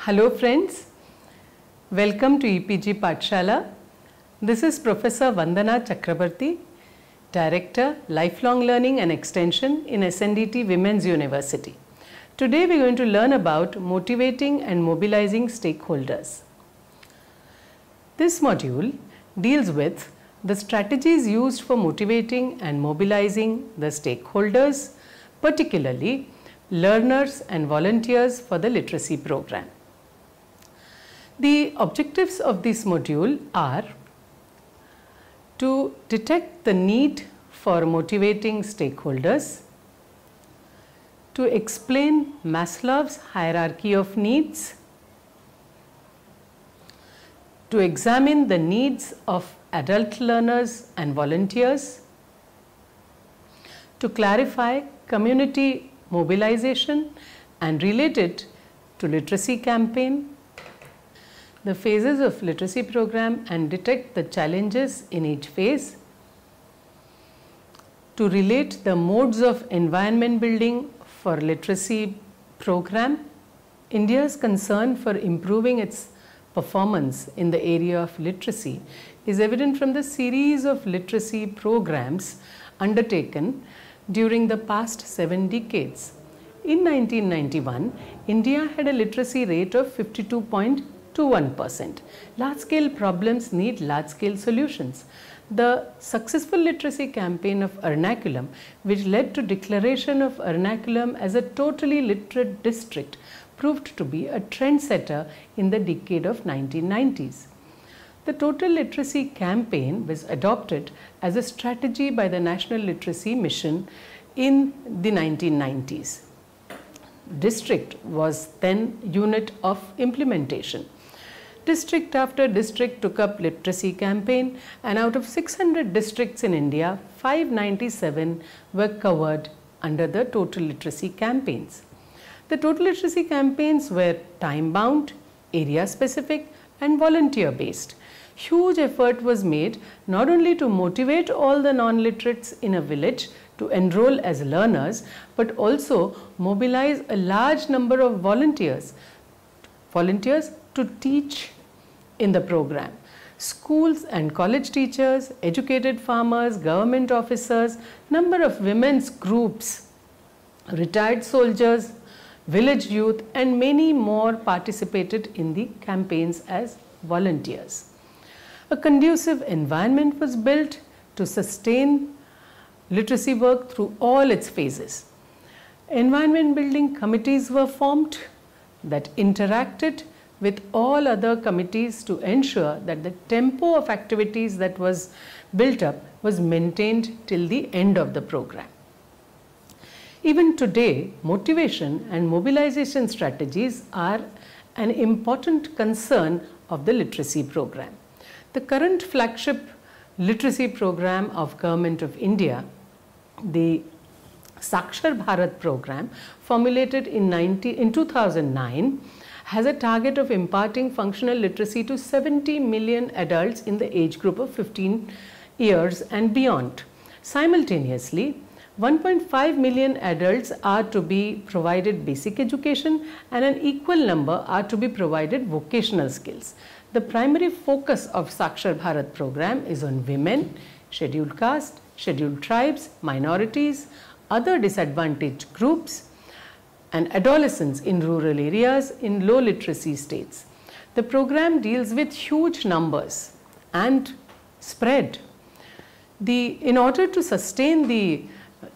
Hello friends, welcome to EPG Pathshala. This is Professor Vandana Chakrabarti, Director, Lifelong Learning and Extension in SNDT Women's University. Today we are going to learn about motivating and mobilizing stakeholders. This module deals with the strategies used for motivating and mobilizing the stakeholders, particularly learners and volunteers for the literacy program. The objectives of this module are to detect the need for motivating stakeholders, to explain Maslow's hierarchy of needs, to examine the needs of adult learners and volunteers, to clarify community mobilization and relate it to literacy campaign, the phases of literacy program and detect the challenges in each phase, to relate the modes of environment building for literacy program. India's concern for improving its performance in the area of literacy is evident from the series of literacy programs undertaken during the past 7 decades. In 1991, India had a literacy rate of 52.21%. Large-scale problems need large-scale solutions. The successful literacy campaign of Ernakulam, which led to declaration of Ernakulam as a totally literate district, proved to be a trendsetter in the decade of 1990s. The total literacy campaign was adopted as a strategy by the National Literacy Mission in the 1990s. District was then unit of implementation. District after district took up literacy campaign, and out of 600 districts in India, 597 were covered under the total literacy campaigns. The total literacy campaigns were time-bound, area-specific and volunteer-based. Huge effort was made not only to motivate all the non-literates in a village to enroll as learners, but also mobilize a large number of volunteers to teach in the program. Schools and college teachers, educated farmers, government officers, number of women's groups, retired soldiers, village youth and many more participated in the campaigns as volunteers. A conducive environment was built to sustain literacy work through all its phases. Environment building committees were formed that interacted with all other committees to ensure that the tempo of activities that was built up was maintained till the end of the program. Even today, motivation and mobilization strategies are an important concern of the literacy program. The current flagship literacy program of Government of India, the Sakshar Bharat program, formulated in 2009, has a target of imparting functional literacy to 70 million adults in the age group of 15 years and beyond. Simultaneously, 1.5 million adults are to be provided basic education and an equal number are to be provided vocational skills. The primary focus of Sakshar Bharat program is on women, scheduled caste, scheduled tribes, minorities, other disadvantaged groups and adolescents in rural areas in low literacy states. The program deals with huge numbers and spread. In order to sustain the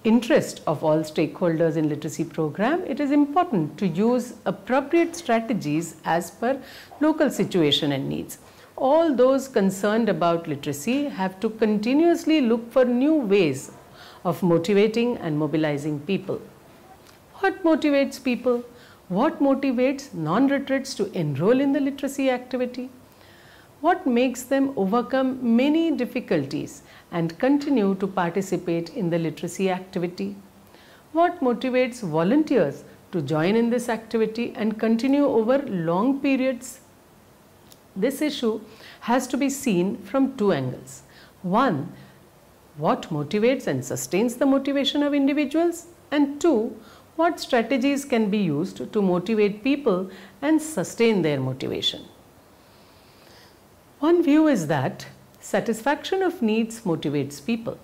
interest of all stakeholders in literacy program, it is important to use appropriate strategies as per local situation and needs. All those concerned about literacy have to continuously look for new ways of motivating and mobilizing people. What motivates people? What motivates non-literates to enroll in the literacy activity? What makes them overcome many difficulties and continue to participate in the literacy activity? What motivates volunteers to join in this activity and continue over long periods? This issue has to be seen from two angles. One, what motivates and sustains the motivation of individuals? And two, What strategies can be used to motivate people and sustain their motivation? One view is that satisfaction of needs motivates people.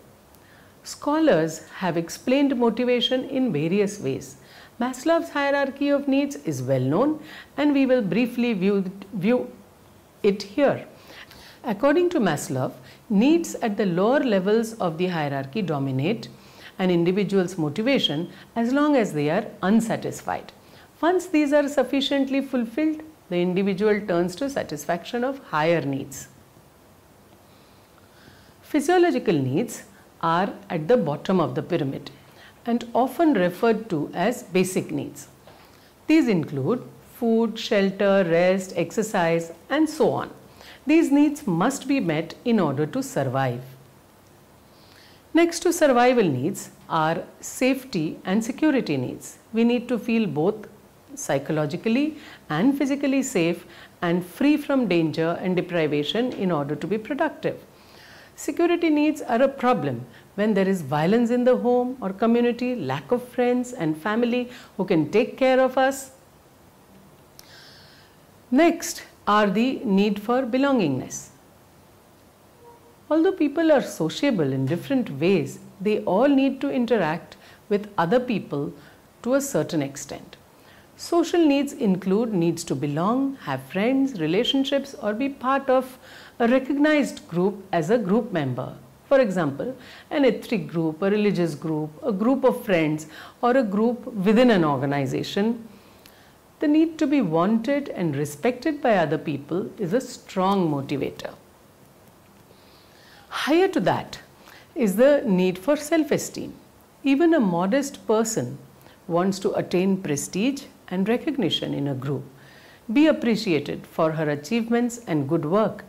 Scholars have explained motivation in various ways. Maslow's hierarchy of needs is well known, and we will briefly view it here. According to Maslow, needs at the lower levels of the hierarchy dominate an individual's motivation as long as they are unsatisfied. Once these are sufficiently fulfilled, the individual turns to satisfaction of higher needs. Physiological needs are at the bottom of the pyramid and often referred to as basic needs. These include food, shelter, rest, exercise, and so on. These needs must be met in order to survive. Next to survival needs are safety and security needs. We need to feel both psychologically and physically safe and free from danger and deprivation in order to be productive. Security needs are a problem when there is violence in the home or community, lack of friends and family who can take care of us. Next are the need for belongingness. Although people are sociable in different ways, they all need to interact with other people to a certain extent. Social needs include needs to belong, have friends, relationships, or be part of a recognized group as a group member. For example, an ethnic group, a religious group, a group of friends, or a group within an organization. The need to be wanted and respected by other people is a strong motivator. Higher to that is the need for self-esteem. Even a modest person wants to attain prestige and recognition in a group, be appreciated for her achievements and good work.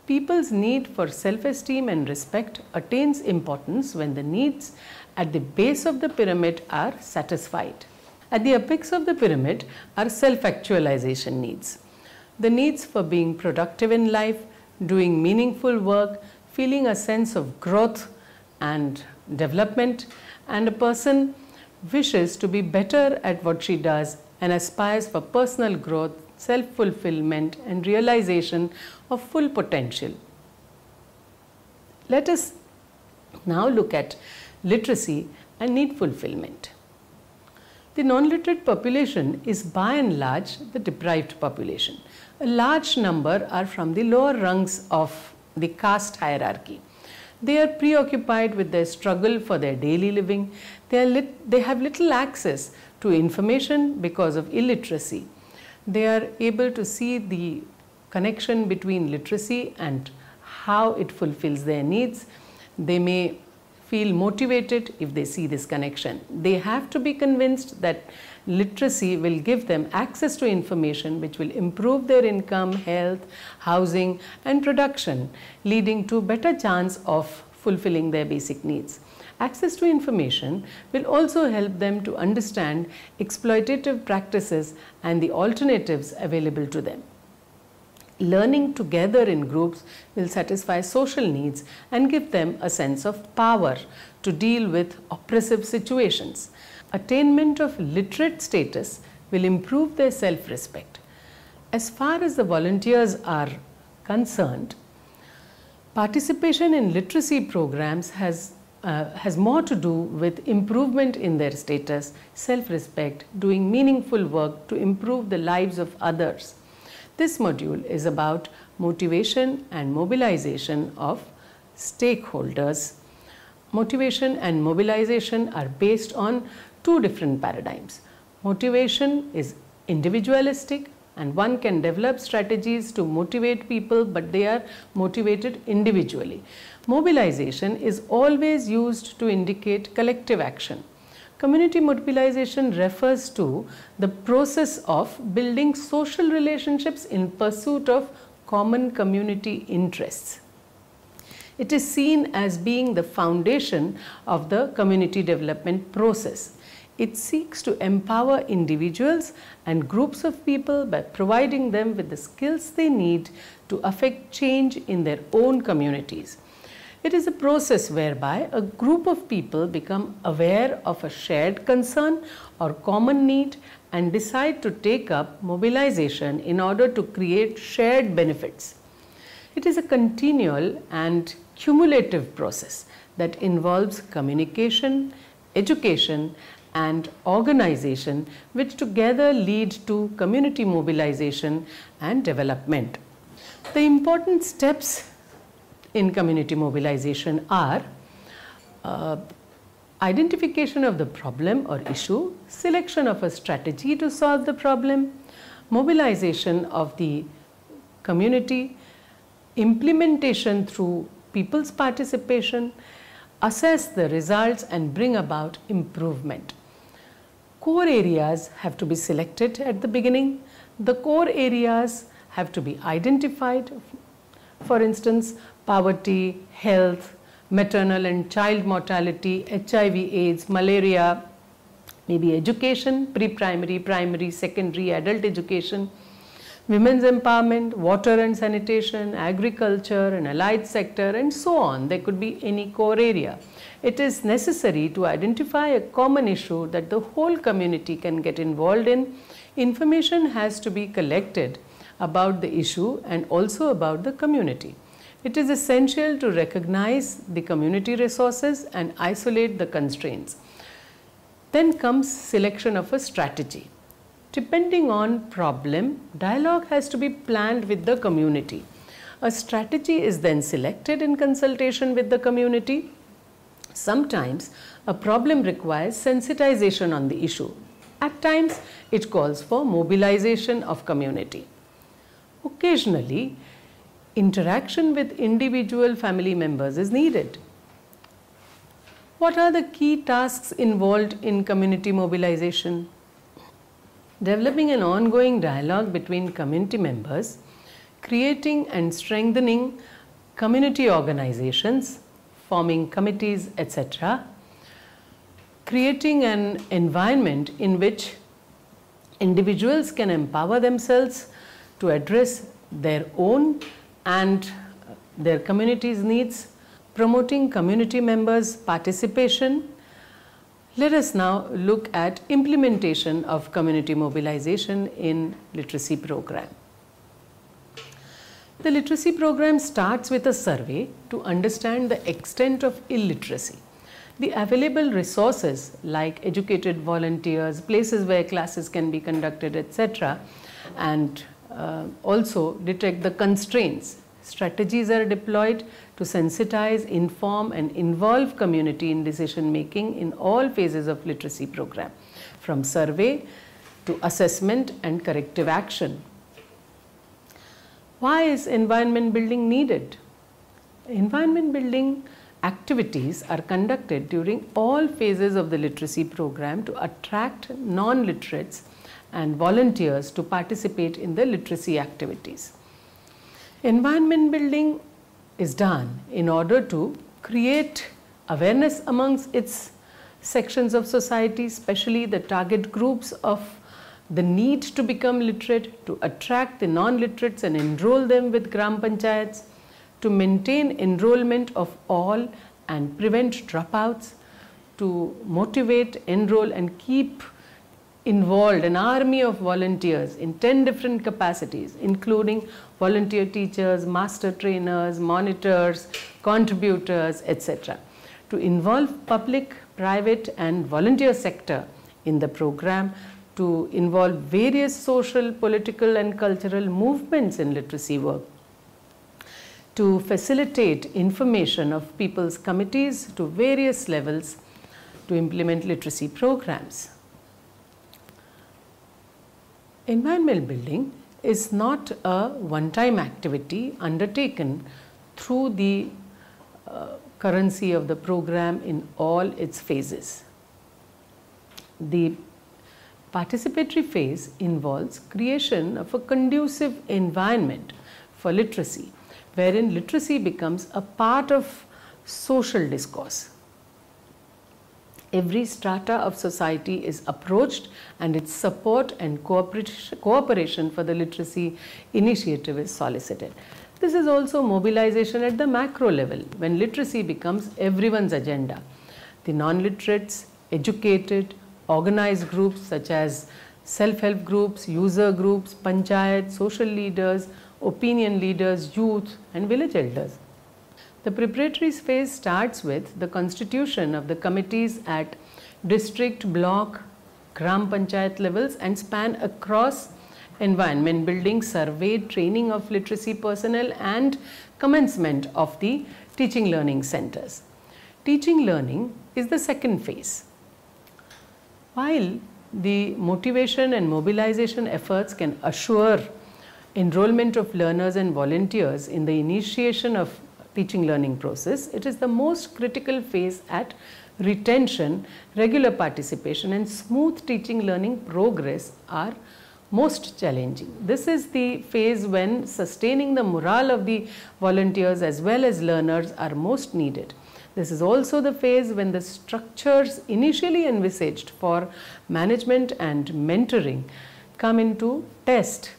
People's need for self-esteem and respect attains importance when the needs at the base of the pyramid are satisfied. At the apex of the pyramid are self-actualization needs. The needs for being productive in life, doing meaningful work, feeling a sense of growth and development, and a person wishes to be better at what she does and aspires for personal growth, self-fulfillment and realization of full potential. Let us now look at literacy and need fulfillment. The non-literate population is by and large the deprived population. A large number are from the lower rungs of the caste hierarchy. They are preoccupied with their struggle for their daily living. They have little access to information because of illiteracy. They are able to see the connection between literacy and how it fulfills their needs. They may feel motivated if they see this connection. They have to be convinced that literacy will give them access to information which will improve their income, health, housing and production, leading to better chance of fulfilling their basic needs. Access to information will also help them to understand exploitative practices and the alternatives available to them. Learning together in groups will satisfy social needs and give them a sense of power to deal with oppressive situations. Attainment of literate status will improve their self-respect. As far as the volunteers are concerned, participation in literacy programs has more to do with improvement in their status, self-respect, doing meaningful work to improve the lives of others. This module is about motivation and mobilization of stakeholders. Motivation and mobilization are based on two different paradigms. Motivation is individualistic and one can develop strategies to motivate people, but they are motivated individually. Mobilization is always used to indicate collective action. Community mobilization refers to the process of building social relationships in pursuit of common community interests. It is seen as being the foundation of the community development process. It seeks to empower individuals and groups of people by providing them with the skills they need to affect change in their own communities. It is a process whereby a group of people become aware of a shared concern or common need and decide to take up mobilization in order to create shared benefits. It is a continual and cumulative process that involves communication, education, and organization, which together lead to community mobilization and development. The important steps in community mobilization are identification of the problem or issue, selection of a strategy to solve the problem, mobilization of the community, implementation through people's participation, assess the results and bring about improvement. Core areas have to be selected at the beginning. The core areas have to be identified. For instance, poverty, health, maternal and child mortality, HIV, AIDS, malaria, maybe education, pre-primary, primary, secondary, adult education, women's empowerment, water and sanitation, agriculture and allied sector, and so on. There could be any core area. It is necessary to identify a common issue that the whole community can get involved in. Information has to be collected about the issue and also about the community. It is essential to recognize the community resources and isolate the constraints. Then comes selection of a strategy. Depending on problem, dialogue has to be planned with the community. A strategy is then selected in consultation with the community. Sometimes a problem requires sensitization on the issue. At times, it calls for mobilization of community. Occasionally, interaction with individual family members is needed. What are the key tasks involved in community mobilization? Developing an ongoing dialogue between community members, creating and strengthening community organizations, forming committees, etc. Creating an environment in which individuals can empower themselves to address their own and their community's needs, promoting community members' participation. Let us now look at implementation of community mobilization in literacy program. The literacy program starts with a survey to understand the extent of illiteracy. The available resources like educated volunteers, places where classes can be conducted, etc., and also detect the constraints. Strategies are deployed to sensitize, inform and involve community in decision making in all phases of literacy program, from survey to assessment and corrective action. Why is environment building needed? Environment building activities are conducted during all phases of the literacy program to attract non-literates and volunteers to participate in the literacy activities. Environment building is done in order to create awareness amongst its sections of society, especially the target groups of the need to become literate, to attract the non-literates and enroll them with Gram Panchayats, to maintain enrollment of all and prevent dropouts, to motivate, enroll and keep involved an army of volunteers in 10 different capacities, including volunteer teachers, master trainers, monitors, contributors, etc. To involve public, private and volunteer sector in the program, to involve various social, political and cultural movements in literacy work, to facilitate information of people's committees to various levels to implement literacy programs. Environment building is not a one-time activity undertaken through the currency of the program in all its phases. The participatory phase involves creation of a conducive environment for literacy, wherein literacy becomes a part of social discourse. Every strata of society is approached and its support and cooperation for the literacy initiative is solicited. This is also mobilization at the macro level, when literacy becomes everyone's agenda. The non-literates, educated, organized groups such as self-help groups, user groups, panchayat, social leaders, opinion leaders, youth and village elders. The preparatory phase starts with the constitution of the committees at district, block, gram panchayat levels and span across environment building, survey, training of literacy personnel and commencement of the teaching learning centers. Teaching learning is the second phase. While the motivation and mobilization efforts can assure enrollment of learners and volunteers in the initiation of teaching learning process, it is the most critical phase at retention, regular participation and smooth teaching learning progress are most challenging. This is the phase when sustaining the morale of the volunteers as well as learners are most needed. This is also the phase when the structures initially envisaged for management and mentoring come into test.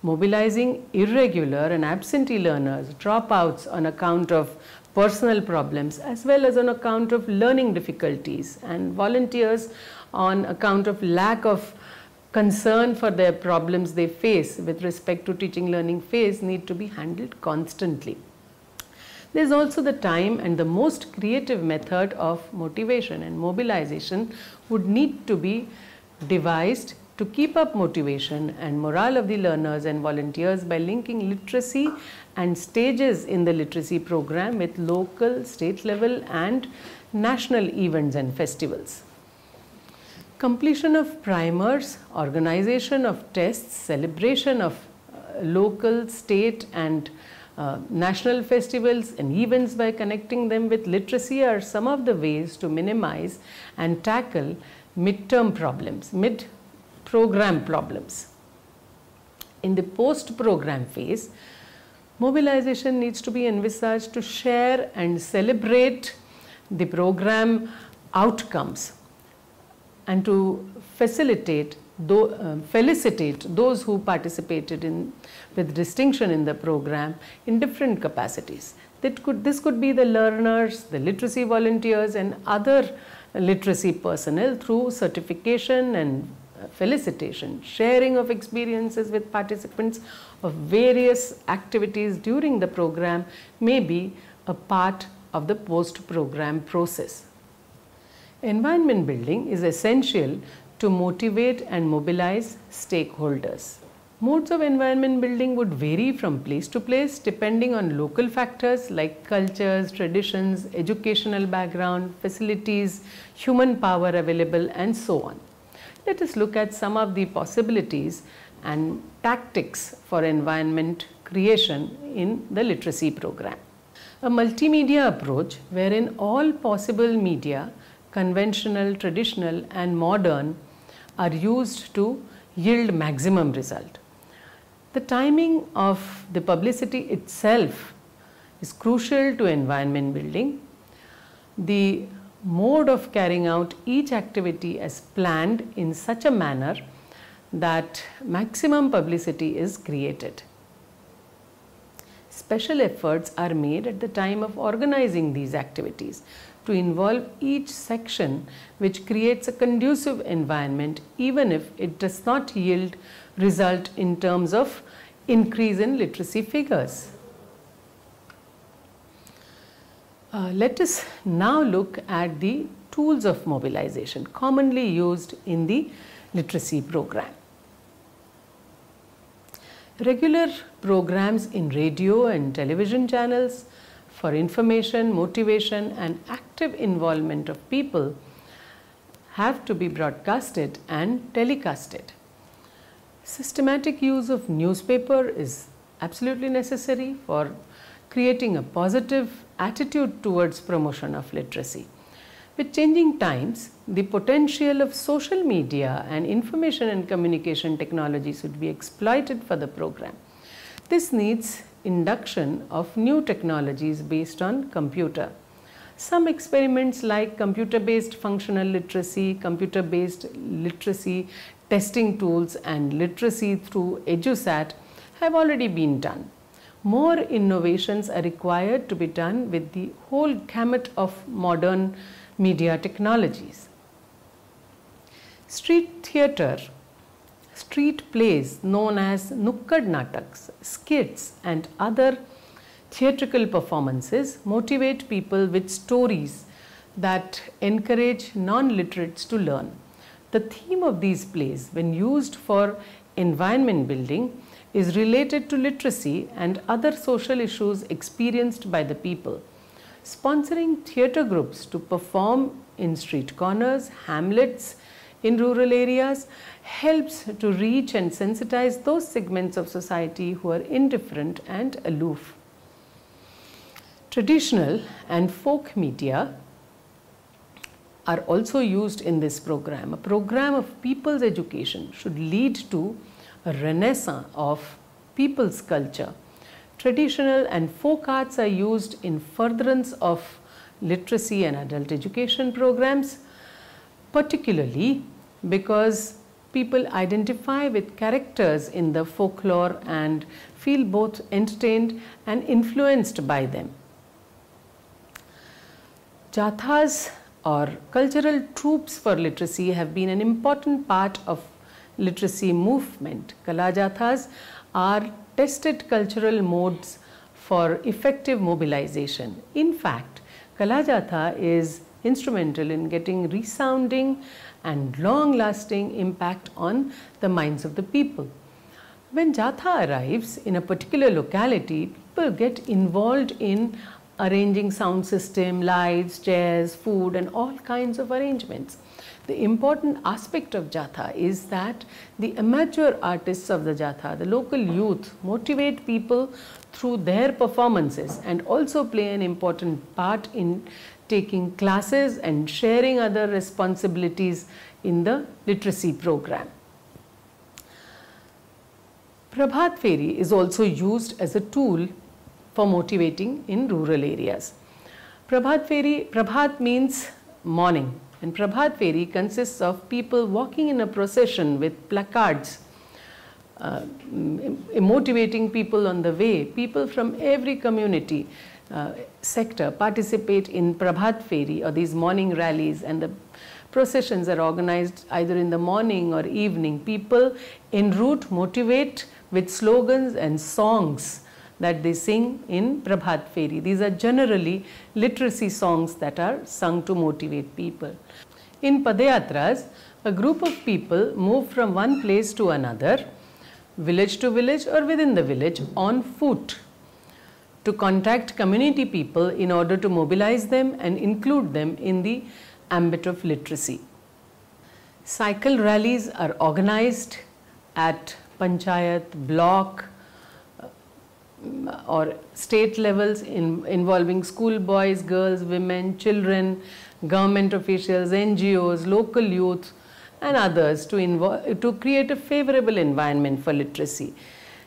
Mobilizing irregular and absentee learners, dropouts on account of personal problems as well as on account of learning difficulties, and volunteers on account of lack of concern for their problems they face with respect to teaching learning phase need to be handled constantly. There is also the time and the most creative method of motivation and mobilization would need to be devised to keep up motivation and morale of the learners and volunteers by linking literacy and stages in the literacy program with local, state level and national events and festivals. Completion of primers, organization of tests, celebration of local, state and national festivals and events by connecting them with literacy are some of the ways to minimize and tackle mid-term problems, mid-program problems. In the post-program phase, mobilization needs to be envisaged to share and celebrate the program outcomes and to felicitate those who participated with distinction in the program in different capacities. This could be the learners, the literacy volunteers and other literacy personnel through certification and felicitation, sharing of experiences with participants of various activities during the program may be a part of the post-program process. Environment building is essential to motivate and mobilize stakeholders. Modes of environment building would vary from place to place depending on local factors like cultures, traditions, educational background, facilities, human power available and so on. Let us look at some of the possibilities and tactics for environment creation in the literacy program. A multimedia approach wherein all possible media, conventional, traditional and modern are used to yield maximum result. The timing of the publicity itself is crucial to environment building. The mode of carrying out each activity as planned in such a manner that maximum publicity is created. Special efforts are made at the time of organizing these activities to involve each section which creates a conducive environment even if it does not yield result in terms of increase in literacy figures. Let us now look at the tools of mobilization commonly used in the literacy program. Regular programs in radio and television channels for information, motivation and active involvement of people have to be broadcasted and telecasted. Systematic use of newspaper is absolutely necessary for creating a positive attitude towards promotion of literacy. With changing times, the potential of social media and information and communication technology should be exploited for the program. This needs induction of new technologies based on computer. Some experiments like computer-based functional literacy, computer-based literacy testing tools and literacy through EduSat have already been done. more innovations are required to be done with the whole gamut of modern media technologies. Street theatre, street plays known as nukkad nataks, skits and other theatrical performances motivate people with stories that encourage non-literates to learn. The theme of these plays, when used for environment building, is related to literacy and other social issues experienced by the people. Sponsoring theatre groups to perform in street corners, hamlets, in rural areas helps to reach and sensitize those segments of society who are indifferent and aloof. Traditional and folk media are also used in this program. A program of people's education should lead to a renaissance of people's culture. Traditional and folk arts are used in furtherance of literacy and adult education programs, particularly because people identify with characters in the folklore and feel both entertained and influenced by them. Jathas or cultural troupes for literacy have been an important part of literacy movement. Kala Jathas are tested cultural modes for effective mobilization. In fact, Kala Jatha is instrumental in getting resounding and long-lasting impact on the minds of the people. When Jatha arrives in a particular locality, people get involved in arranging sound system, lights, chairs, food and all kinds of arrangements. The important aspect of Jatha is that the amateur artists of the Jatha, the local youth, motivate people through their performances and also play an important part in taking classes and sharing other responsibilities in the literacy program. Prabhat Feri is also used as a tool for motivating in rural areas. Prabhat means morning, and Prabhat Feri consists of people walking in a procession with placards motivating people on the way. People from every community sector participate in Prabhat Feri or these morning rallies, and the processions are organized either in the morning or evening. People en route motivate with slogans and songs that they sing in Prabhat Feri. These are generally literacy songs that are sung to motivate people. In Padayatras, a group of people move from one place to another, village to village or within the village, on foot to contact community people in order to mobilize them and include them in the ambit of literacy. Cycle rallies are organized at panchayat, block or state levels involving school boys, girls, women, children, government officials, NGOs, local youth and others to create a favorable environment for literacy.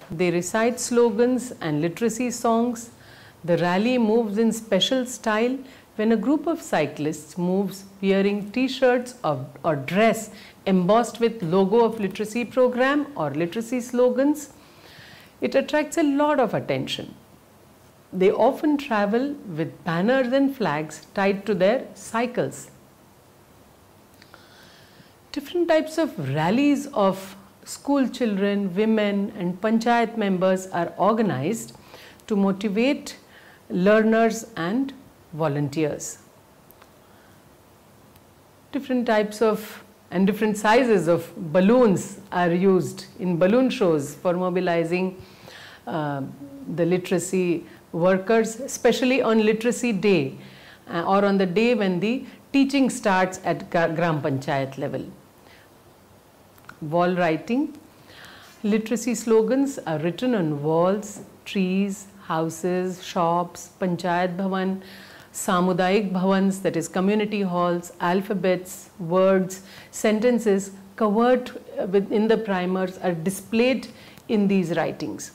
They recite slogans and literacy songs. The rally moves in special style when a group of cyclists moves wearing t-shirts or dress embossed with logo of literacy program or literacy slogans. It attracts a lot of attention. They often travel with banners and flags tied to their cycles. Different types of rallies of school children, women and panchayat members are organized to motivate learners and volunteers. Different types of and different sizes of balloons are used in balloon shows for mobilizing the literacy workers, especially on literacy day or on the day when the teaching starts at Gram Panchayat level. Wall writing. Literacy slogans are written on walls, trees, houses, shops, Panchayat Bhavan, Samudayik Bhavans, that is community halls, alphabets, words, sentences covered within the primers are displayed in these writings.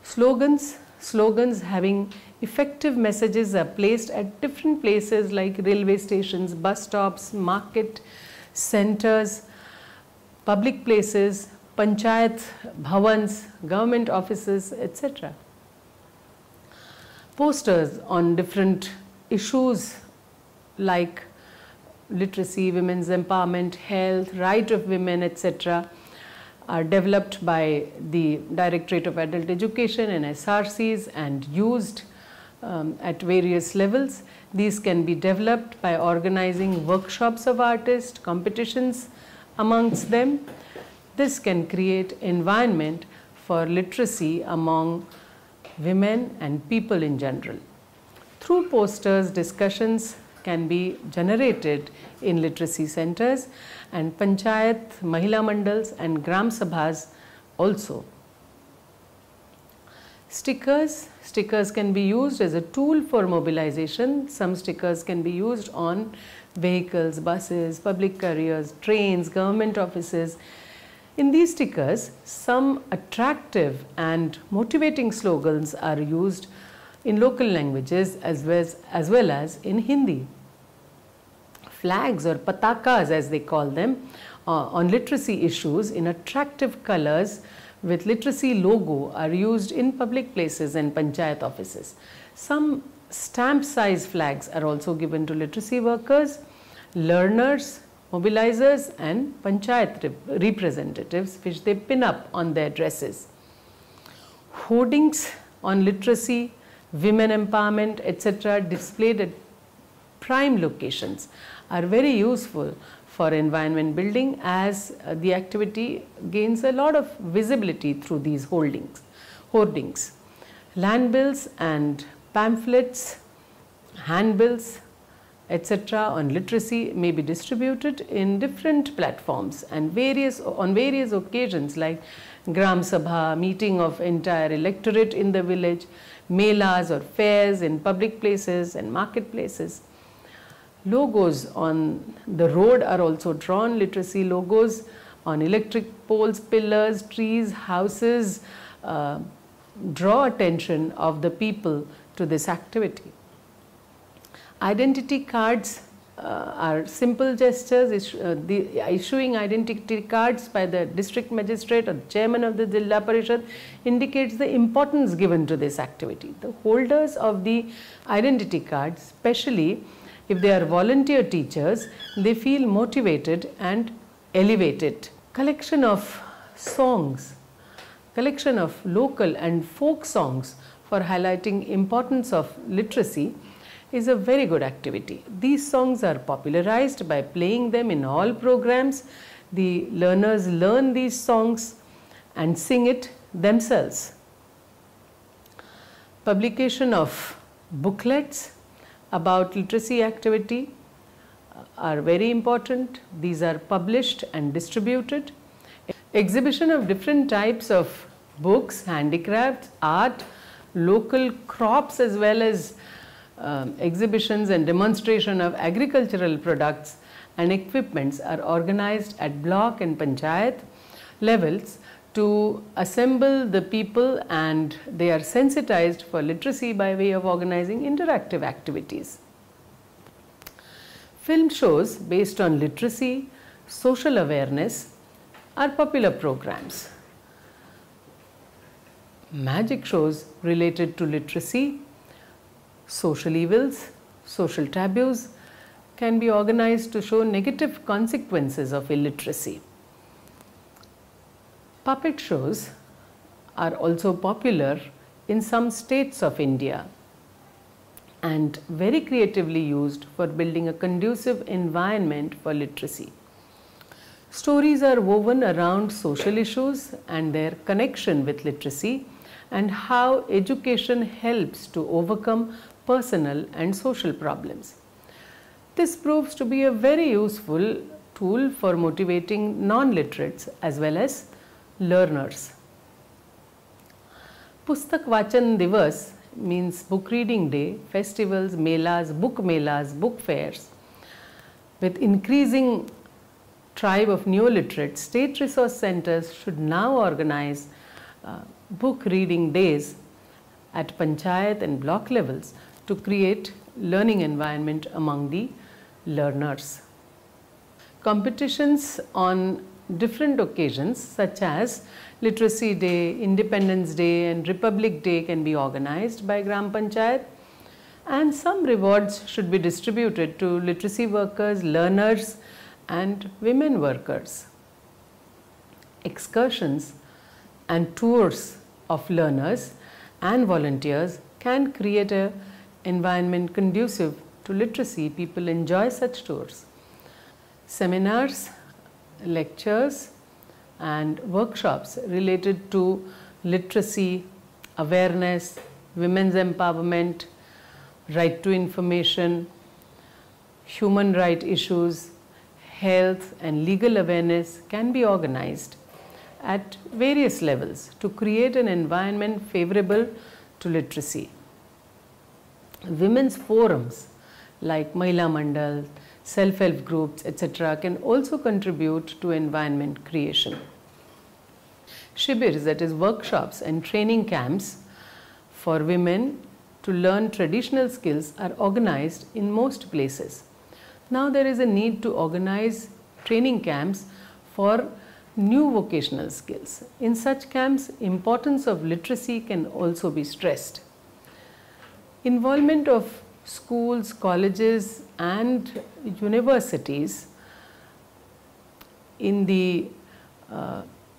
Slogans having effective messages are placed at different places like railway stations, bus stops, market centers, public places, panchayat bhavans, government offices, etc. Posters on different issues like literacy, women's empowerment, health, right of women, etc. are developed by the Directorate of Adult Education and SRCs and used at various levels. These can be developed by organizing workshops of artists, competitions amongst them. This can create environment for literacy among women and people in general. Through posters, discussions can be generated in literacy centers and panchayat, mahila mandals and gram sabhas also. Stickers can be used as a tool for mobilization. Some stickers can be used on vehicles, buses, public carriers, trains, government offices. In these stickers, some attractive and motivating slogans are used in local languages as well as in Hindi. Flags or patakas, as they call them, on literacy issues in attractive colors with literacy logo are used in public places and panchayat offices. Some stamp size flags are also given to literacy workers, learners, mobilizers and panchayat representatives, which they pin up on their dresses. Hoardings on literacy, women empowerment, etc. displayed at prime locations are very useful for environment building, as the activity gains a lot of visibility through these hoardings. Land bills and pamphlets, handbills, etc. on literacy may be distributed in different platforms and on various occasions like Gram Sabha, meeting of entire electorate in the village, melas or fairs in public places and marketplaces. Logos on the road are also drawn. Literacy logos on electric poles, pillars, trees, houses draw attention of the people to this activity. Identity cards are simple gestures. Issuing identity cards by the district magistrate or chairman of the Jilla Parishad indicates the importance given to this activity. The holders of the identity cards, especially if they are volunteer teachers, they feel motivated and elevated. Collection of songs, collection of local and folk songs for highlighting importance of literacy is a very good activity. These songs are popularized by playing them in all programs. The learners learn these songs and sing it themselves. Publication of booklets about literacy activity are very important. These are published and distributed. Exhibition of different types of books, handicrafts, art, local crops, as well as exhibitions and demonstration of agricultural products and equipments are organized at block and panchayat levels to assemble the people, and they are sensitized for literacy by way of organizing interactive activities. Film shows based on literacy, social awareness are popular programs. Magic shows related to literacy, social evils, social taboos can be organized to show negative consequences of illiteracy. Puppet shows are also popular in some states of India and very creatively used for building a conducive environment for literacy. Stories are woven around social issues and their connection with literacy and how education helps to overcome personal and social problems. This proves to be a very useful tool for motivating non-literates as well as learners. Pustak Vachan Divas means book reading day, festivals, melas, book fairs. With increasing tribe of neo-literates, state resource centers should now organize book reading days at panchayat and block levels to create learning environment among the learners. Competitions on different occasions such as Literacy Day, Independence Day and Republic Day can be organized by Gram Panchayat, and some rewards should be distributed to literacy workers, learners and women workers. Excursions and tours of learners and volunteers can create an environment conducive to literacy. People enjoy such tours. Seminars, lectures and workshops related to literacy, awareness, women's empowerment, right to information, human rights issues, health and legal awareness can be organized at various levels to create an environment favorable to literacy. Women's forums like Mahila Mandal, self-help groups, etc. can also contribute to environment creation. Shibirs, that is workshops and training camps for women to learn traditional skills, are organized in most places. Now there is a need to organize training camps for new vocational skills. In such camps, importance of literacy can also be stressed. Involvement of schools, colleges and universities in the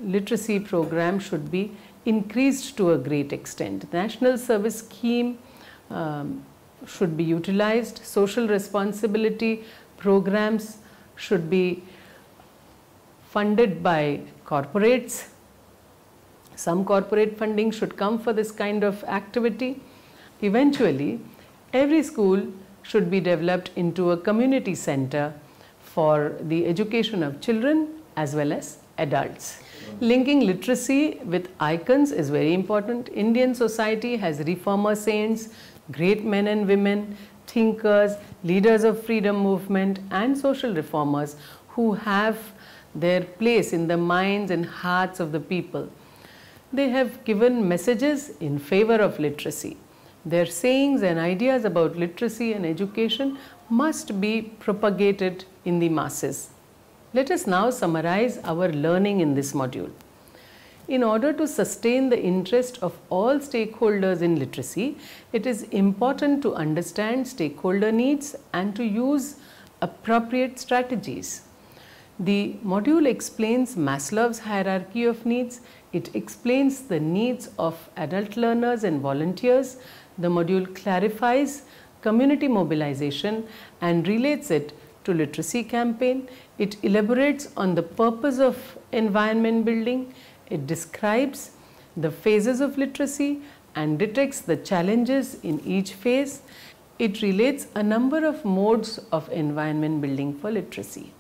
literacy program should be increased to a great extent. The National Service Scheme should be utilized. Social responsibility programs should be funded by corporates. Some corporate funding should come for this kind of activity. Eventually, every school should be developed into a community center for the education of children as well as adults. Linking literacy with icons is very important. Indian society has reformer saints, great men and women, thinkers, leaders of freedom movement and social reformers who have their place in the minds and hearts of the people. They have given messages in favor of literacy. Their sayings and ideas about literacy and education must be propagated in the masses. Let us now summarize our learning in this module. In order to sustain the interest of all stakeholders in literacy, it is important to understand stakeholder needs and to use appropriate strategies. The module explains Maslow's hierarchy of needs. It explains the needs of adult learners and volunteers. The module clarifies community mobilization and relates it to literacy campaign. It elaborates on the purpose of environment building. It describes the phases of literacy and detects the challenges in each phase. It relates a number of modes of environment building for literacy.